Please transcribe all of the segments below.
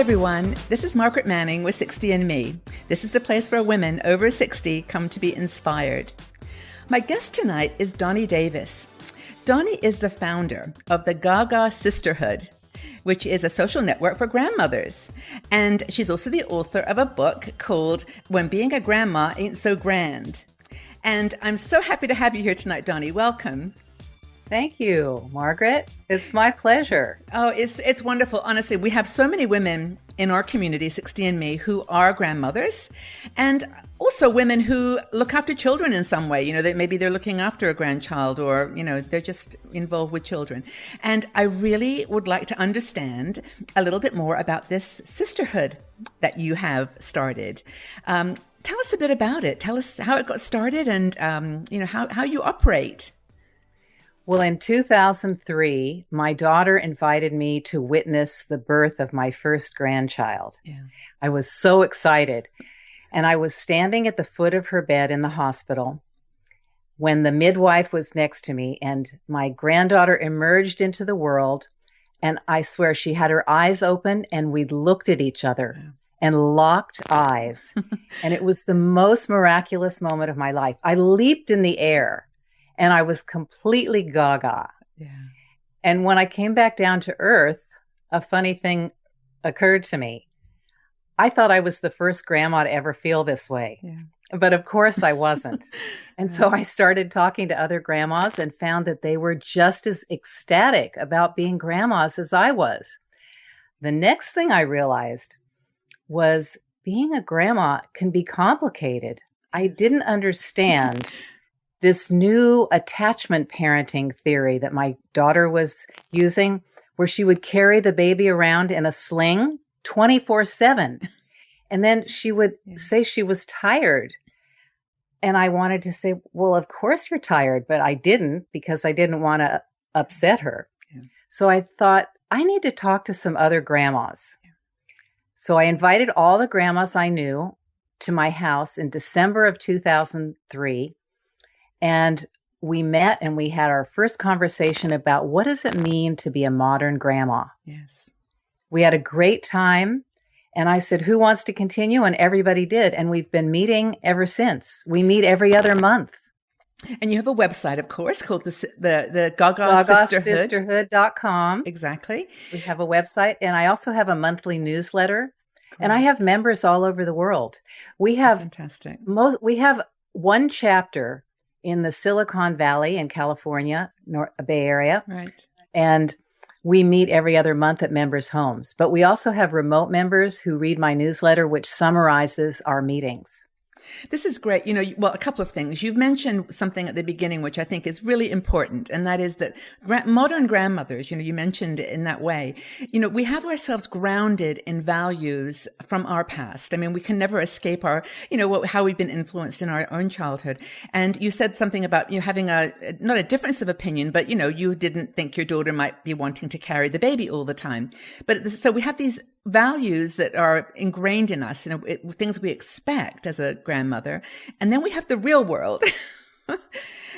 everyone, this is Margaret Manning with 60 and Me. This is the place where women over 60 come to be inspired. My guest tonight is Donnie Davis. Donnie is the founder of the GaGa Sisterhood, which is a social network for grandmothers. And she's also the author of a book called When Being a Grandma Ain't So Grand. And I'm so happy to have you here tonight, Donnie. Welcome. Thank you, Margaret. It's my pleasure. Oh, it's wonderful. Honestly, we have so many women in our community, 60 and Me, who are grandmothers, and also women who look after children in some way. You know, maybe they're looking after a grandchild, or, you know, they're just involved with children. And I really would like to understand a little bit more about this sisterhood that you have started. Tell us a bit about it. Tell us how it got started and, how you operate. Well, in 2003, my daughter invited me to witness the birth of my first grandchild. Yeah. I was so excited. And I was standing at the foot of her bed in the hospital when the midwife was next to me, and my granddaughter emerged into the world. And I swear she had her eyes open, and we looked at each other and locked eyes. And it was the most miraculous moment of my life. I leaped in the air. And I was completely gaga. Yeah. And when I came back down to earth, a funny thing occurred to me. I thought I was the first grandma to ever feel this way. Yeah. But of course I wasn't. And so I started talking to other grandmas and found that they were just as ecstatic about being grandmas as I was. The next thing I realized was being a grandma can be complicated. I didn't understand this new attachment parenting theory that my daughter was using, where she would carry the baby around in a sling 24/7. And then she would say she was tired. And I wanted to say, well, of course you're tired, but I didn't, because I didn't want to upset her. Yeah. So I thought, I need to talk to some other grandmas. Yeah. So I invited all the grandmas I knew to my house in December of 2003. And we met and we had our first conversation about what does it mean to be a modern grandma? Yes. We had a great time. And I said, who wants to continue? And everybody did. And we've been meeting ever since. We meet every other month. And you have a website, of course, called the GaGa Sisterhood. GaGaSisterhood.com. Exactly. We have a website. And I also have a monthly newsletter. Correct. And I have members all over the world. We have fantastic. We have one chapter in the Silicon Valley in California, Bay Area. Right. And we meet every other month at members' homes. But we also have remote members who read my newsletter, which summarizes our meetings. This is great. You know, well, a couple of things. You've mentioned something at the beginning, which I think is really important. And that is that modern grandmothers, you know, you mentioned it in that way, you know, we have ourselves grounded in values from our past. I mean, we can never escape our, you know, how we've been influenced in our own childhood. And you said something about, you know, having not a difference of opinion, but, you know, you didn't think your daughter might be wanting to carry the baby all the time. But so we have these values that are ingrained in us, you know, things we expect as a grandmother. And then we have the real world.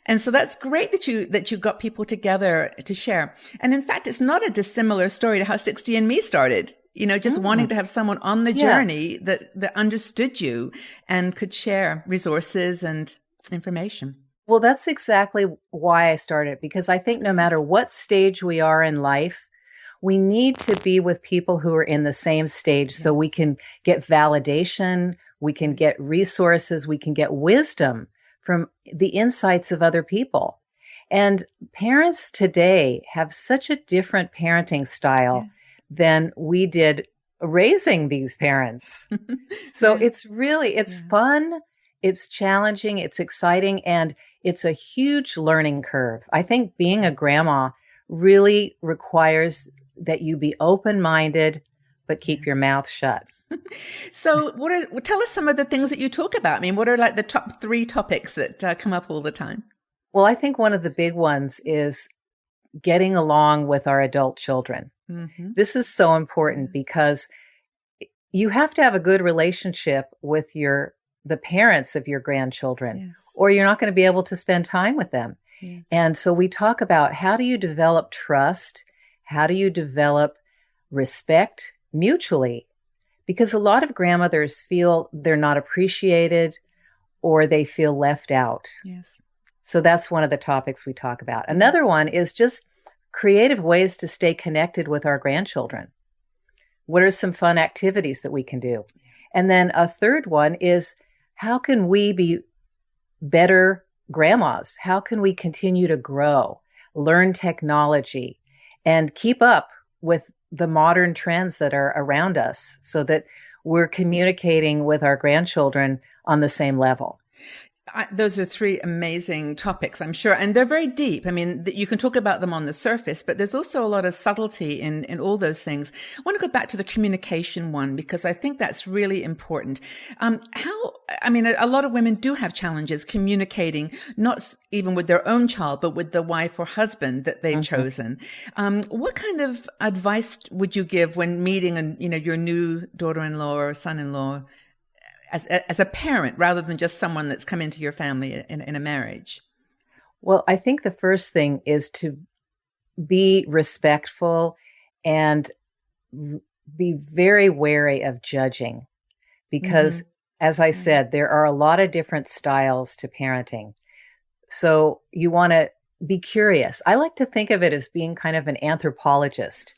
And so that's great that you got people together to share. And in fact, it's not a dissimilar story to how 60 and Me started, you know, just wanting to have someone on the journey that understood you and could share resources and information. Well, that's exactly why I started, because I think no matter what stage we are in life, we need to be with people who are in the same stage so we can get validation, we can get resources, we can get wisdom from the insights of other people. And parents today have such a different parenting style than we did raising these parents. So it's fun, it's challenging, it's exciting, and it's a huge learning curve. I think being a grandma really requires that you be open-minded, but keep your mouth shut. So tell us some of the things that you talk about. I mean, what are like the top 3 topics that come up all the time? Well, I think one of the big ones is getting along with our adult children. Mm-hmm. This is so important because you have to have a good relationship with the parents of your grandchildren, or you're not going to be able to spend time with them. Yes. And so we talk about how do you develop trust? How do you develop respect mutually? because a lot of grandmothers feel they're not appreciated or they feel left out. Yes. So that's one of the topics we talk about. Another one is just creative ways to stay connected with our grandchildren. What are some fun activities that we can do? And then a third one is, how can we be better grandmas? How can we continue to grow, learn technology, and keep up with the modern trends that are around us so that we're communicating with our grandchildren on the same level? Those are three amazing topics, I'm sure. And they're very deep. I mean, you can talk about them on the surface, but there's also a lot of subtlety in all those things. I want to go back to the communication one, because I think that's really important. A lot of women do have challenges communicating, not even with their own child, but with the wife or husband that they've chosen. What kind of advice would you give when meeting your new daughter-in-law or son-in-law as a parent, rather than just someone that's come into your family in a marriage? Well, I think the first thing is to be respectful and be very wary of judging, because as I said, there are a lot of different styles to parenting. So you want to be curious. I like to think of it as being kind of an anthropologist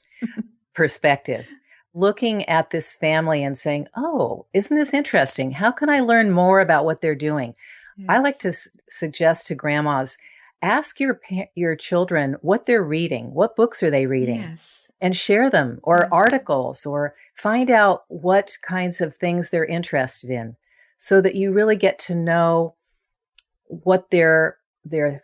perspective, looking at this family and saying, oh, isn't this interesting? How can I learn more about what they're doing? Yes. I like to suggest to grandmas, ask your children what they're reading. What books are they reading? Yes. And share them, or articles, or find out what kinds of things they're interested in, so that you really get to know what their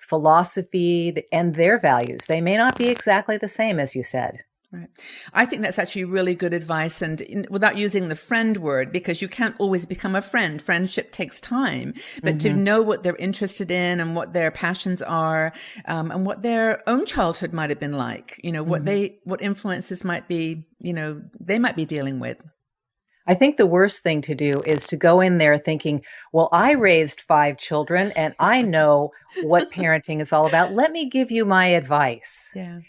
philosophy and their values. They may not be exactly the same, as you said. Right. I think that's actually really good advice, and without using the friend word, because you can't always become a friend. Friendship takes time, but to know what they're interested in and what their passions are, and what their own childhood might have been like, what influences might be, they might be dealing with. I think the worst thing to do is to go in there thinking, well, I raised 5 children and I know what parenting is all about. Let me give you my advice. Yeah.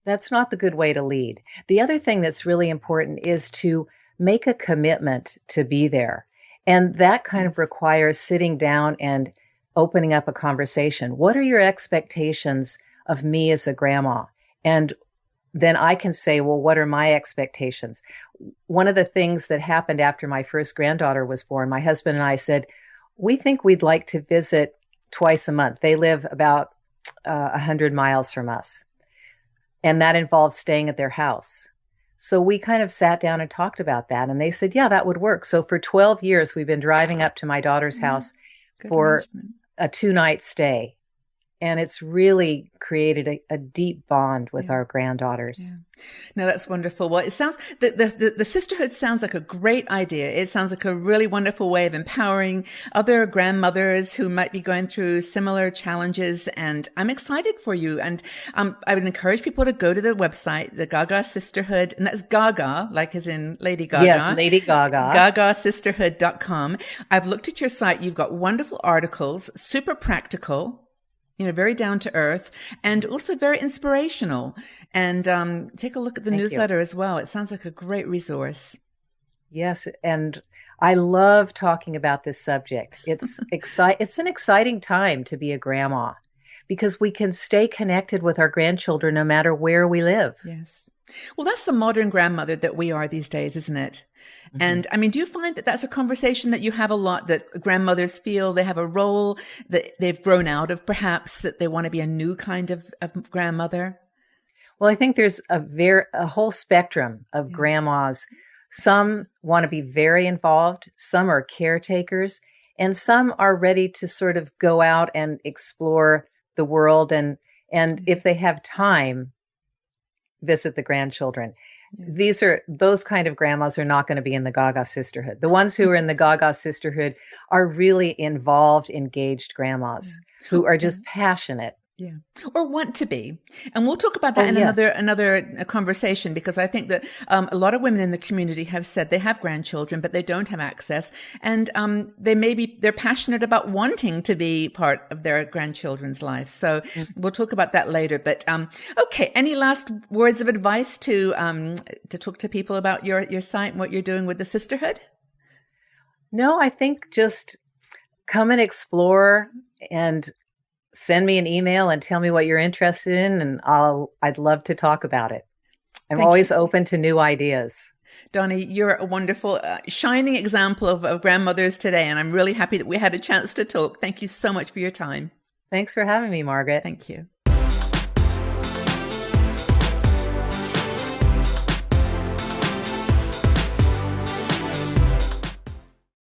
That's not the good way to lead. The other thing that's really important is to make a commitment to be there. And that kind of requires sitting down and opening up a conversation. What are your expectations of me as a grandma? And then I can say, well, what are my expectations? One of the things that happened after my first granddaughter was born, my husband and I said, we think we'd like to visit twice a month. They live about 100 miles from us. And that involves staying at their house. So we kind of sat down and talked about that. And they said, yeah, that would work. So for 12 years, we've been driving up to my daughter's house for a 2-night stay. And it's really created a deep bond with our granddaughters. Yeah. No, that's wonderful. Well, it sounds, the sisterhood sounds like a great idea. It sounds like a really wonderful way of empowering other grandmothers who might be going through similar challenges. And I'm excited for you. And I would encourage people to go to the website, the GaGa Sisterhood, and that's Gaga, like as in Lady Gaga. Yes, Lady Gaga. GaGaSisterhood.com. I've looked at your site. You've got wonderful articles, super practical, very down to earth, and also very inspirational. And take a look at the newsletter as well. It sounds like a great resource. Yes, and I love talking about this subject. It's It's an exciting time to be a grandma, because we can stay connected with our grandchildren no matter where we live. Yes. Well, that's the modern grandmother that we are these days, isn't it? Mm-hmm. And I mean, do you find that that's a conversation that you have a lot, that grandmothers feel they have a role that they've grown out of, perhaps, that they want to be a new kind of grandmother? Well, I think there's a whole spectrum of grandmas. Some want to be very involved. Some are caretakers, and some are ready to sort of go out and explore the world. And if they have time, visit the grandchildren. Those kind of grandmas are not going to be in the GaGa Sisterhood. The ones who are in the GaGa Sisterhood are really involved, engaged grandmas who are just passionate Yeah. Or want to be. And we'll talk about that Oh, in yes. another conversation, because I think that a lot of women in the community have said they have grandchildren, but they don't have access. And they're passionate about wanting to be part of their grandchildren's lives. So we'll talk about that later. But okay, any last words of advice to talk to people about your site and what you're doing with the sisterhood? No, I think just come and explore and send me an email and tell me what you're interested in, and I'd love to talk about it. I'm always open to new ideas. Donnie, you're a wonderful, shining example of grandmothers today, and I'm really happy that we had a chance to talk. Thank you so much for your time. Thanks for having me, Margaret. Thank you.